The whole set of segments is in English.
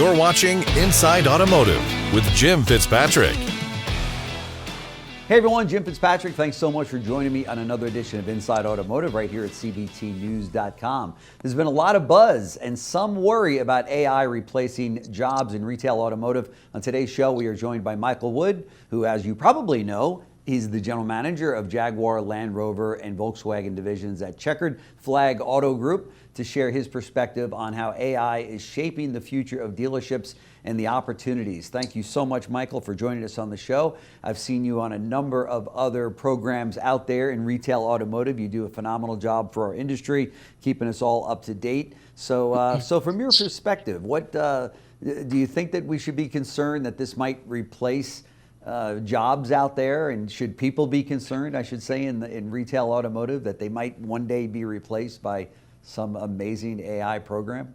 You're watching Inside Automotive with Jim Fitzpatrick. Hey everyone, Jim Fitzpatrick. Thanks so much for joining me on another edition of Inside Automotive right here at cbtnews.com. There's been a lot of buzz and some worry about AI replacing jobs in retail automotive. On today's show, we are joined by Michael Wood, who, as you probably know, he's the general manager of Jaguar, Land Rover, and Volkswagen divisions at Checkered Flag Auto Group, to share his perspective on how AI is shaping the future of dealerships and the opportunities. Thank you so much, Michael, for joining us on the show. I've seen you on a number of other programs out there in retail automotive. You do a phenomenal job for our industry, keeping us all up to date. So from your perspective, what do you think that we should be concerned that this might replace jobs out there, and should people be concerned, I should say, in retail automotive, that they might one day be replaced by some amazing AI program?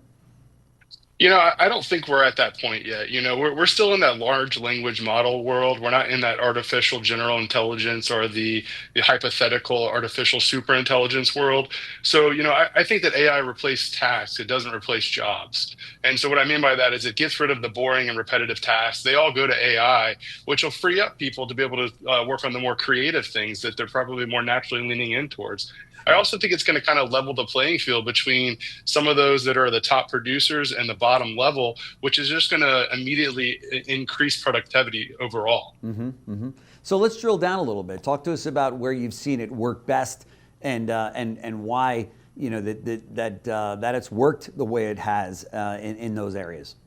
You know, I don't think we're at that point yet. You know, we're still in that large language model world. We're not in that artificial general intelligence or the hypothetical artificial superintelligence world. So, you know, I think that AI replaces tasks. It doesn't replace jobs. And so what I mean by that is it gets rid of the boring and repetitive tasks. They all go to AI, which will free up people to be able to work on the more creative things that they're probably more naturally leaning in towards. I also think it's going to kind of level the playing field between some of those that are the top producers and the bottom level, which is just going to immediately increase productivity overall. So let's drill down a little bit. Talk to us about where you've seen it work best, and why, you know, that it's worked the way it has in those areas.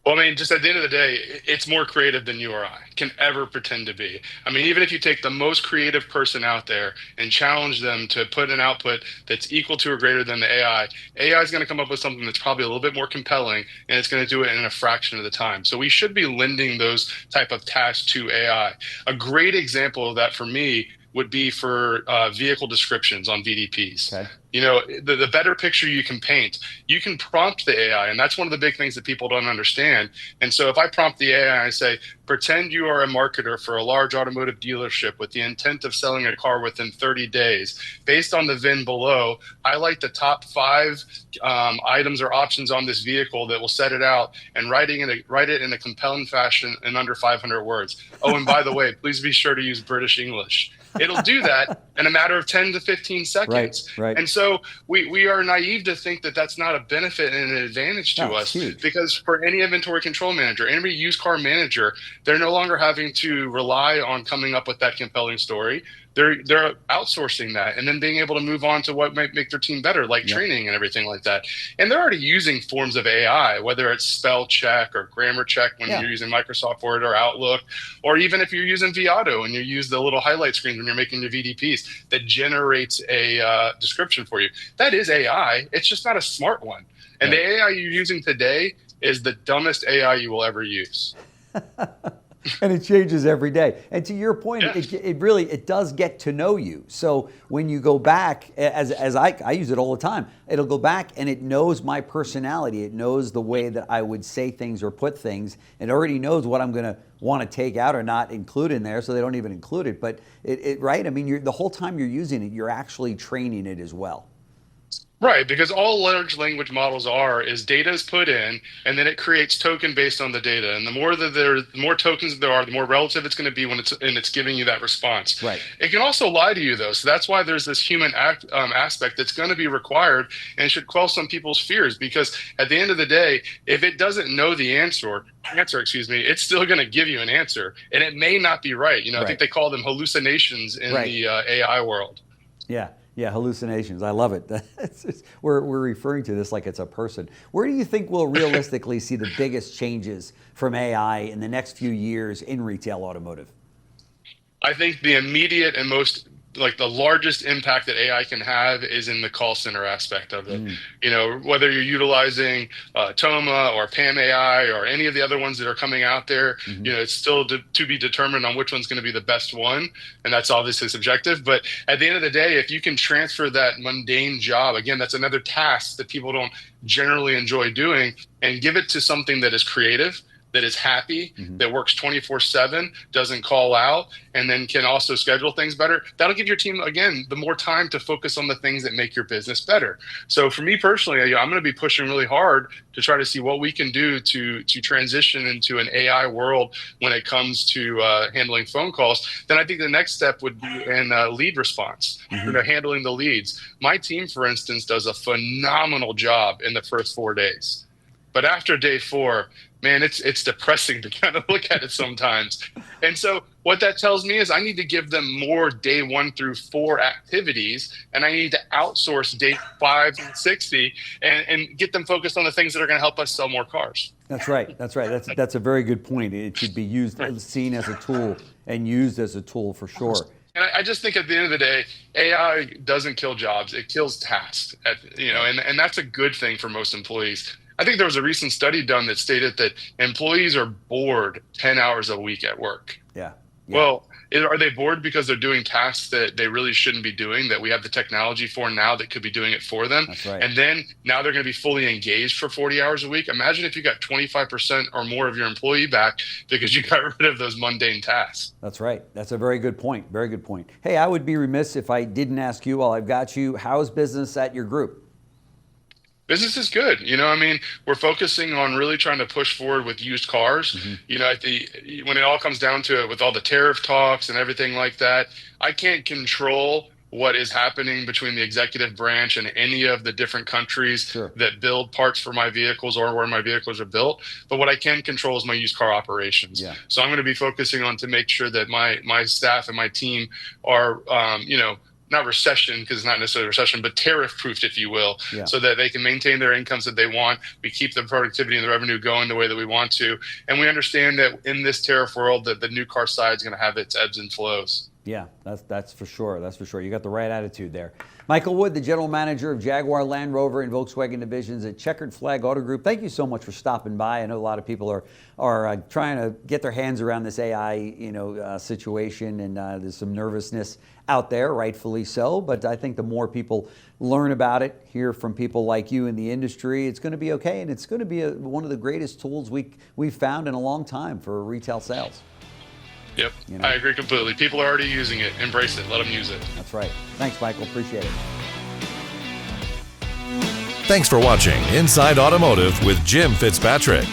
Well, I mean, just at the end of the day, it's more creative than you or I can ever pretend to be. I mean, even if you take the most creative person out there and challenge them to put an output that's equal to or greater than the AI is going to come up with something that's probably a little bit more compelling, and it's going to do it in a fraction of the time. So we should be lending those type of tasks to AI. A great example of that for me would be for vehicle descriptions on VDPs. Okay. You know, the better picture you can paint, you can prompt the AI, and that's one of the big things that people don't understand. And so if I prompt the AI and I say, pretend you are a marketer for a large automotive dealership with the intent of selling a car within 30 days. Based on the VIN below, highlight the top 5 items or options on this vehicle that will set it out, and write it in a compelling fashion in under 500 words. Oh, and by the way, please be sure to use British English. It'll do that in a matter of 10 to 15 seconds. Right. And so we are naive to think that that's not a benefit and an advantage to us. Huge. Because for any inventory control manager, any used car manager, they're no longer having to rely on coming up with that compelling story. They're outsourcing that and then being able to move on to what might make their team better, like training and everything like that. And they're already using forms of AI, whether it's spell check or grammar check when you're using Microsoft Word or Outlook, or even if you're using Viato and you use the little highlight screens when you're making your VDPs that generates a description for you. That is AI. It's just not a smart one. And the AI you're using today is the dumbest AI you will ever use. And it changes every day. And to your point, it really does get to know you. So when you go back, as I use it all the time, it'll go back and it knows my personality. It knows the way that I would say things or put things. It already knows what I'm going to want to take out or not include in there, so they don't even include it. But right? I mean, the whole time you're using it, you're actually training it as well. Right, because all large language models is data is put in, and then it creates token based on the data. And the more tokens there are, the more relative it's going to be when it's giving you that response. Right. It can also lie to you though, so that's why there's this human aspect that's going to be required, and should quell some people's fears. Because at the end of the day, if it doesn't know the answer, it's still going to give you an answer, and it may not be right. You know, I think they call them hallucinations in the AI world. Yeah, hallucinations. I love it. We're referring to this like it's a person. Where do you think we'll realistically see the biggest changes from AI in the next few years in retail automotive? I think the immediate and most like the largest impact that AI can have is in the call center aspect of it. You know, whether you're utilizing Toma or Pam AI or any of the other ones that are coming out there, you know, it's still to be determined on which one's going to be the best one. And that's obviously subjective. But at the end of the day, if you can transfer that mundane job, again, that's another task that people don't generally enjoy doing, and give it to something that is creative, that is happy, that works 24/7, doesn't call out, and then can also schedule things better, that'll give your team, again, the more time to focus on the things that make your business better. So for me personally, I'm going to be pushing really hard to try to see what we can do to transition into an AI world when it comes to handling phone calls. Then I think the next step would be in lead response, handling the leads. My team, for instance, does a phenomenal job in the first 4 days. But after day 4, man, it's depressing to kind of look at it sometimes. And so what that tells me is I need to give them more day 1 through 4 activities, and I need to outsource day 5 and 60 and get them focused on the things that are going to help us sell more cars. That's right. That's a very good point. It should be used, seen as a tool, and used as a tool for sure. And I just think at the end of the day, AI doesn't kill jobs; it kills tasks. And that's a good thing for most employees. I think there was a recent study done that stated that employees are bored 10 hours a week at work. Yeah. Well, are they bored because they're doing tasks that they really shouldn't be doing, that we have the technology for now that could be doing it for them? That's right. And then now they're going to be fully engaged for 40 hours a week. Imagine if you got 25% or more of your employee back because you got rid of those mundane tasks. That's right. That's a very good point. Very good point. Hey, I would be remiss if I didn't ask you while I've got you, how's business at your group? Business is good. We're focusing on really trying to push forward with used cars. When it all comes down to it, with all the tariff talks and everything like that, I can't control what is happening between the executive branch and any of the different countries that build parts for my vehicles or where my vehicles are built. But what I can control is my used car operations. Yeah. So I'm going to be focusing on to make sure that my staff and my team are, not recession, because it's not necessarily recession, but tariff proofed, if you will, so that they can maintain their incomes that they want. We keep the productivity and the revenue going the way that we want to. And we understand that in this tariff world, that the new car side is going to have its ebbs and flows. Yeah, that's for sure. That's for sure. You got the right attitude there. Michael Wood, the general manager of Jaguar, Land Rover, and Volkswagen divisions at Checkered Flag Auto Group. Thank you so much for stopping by. I know a lot of people are trying to get their hands around this AI, situation, and there's some nervousness out there, rightfully so. But I think the more people learn about it, hear from people like you in the industry, it's going to be okay, and it's going to be one of the greatest tools we've found in a long time for retail sales. Yep, I agree completely. People are already using it. Embrace it. Let them use it. That's right. Thanks, Michael. Appreciate it. Thanks for watching Inside Automotive with Jim Fitzpatrick.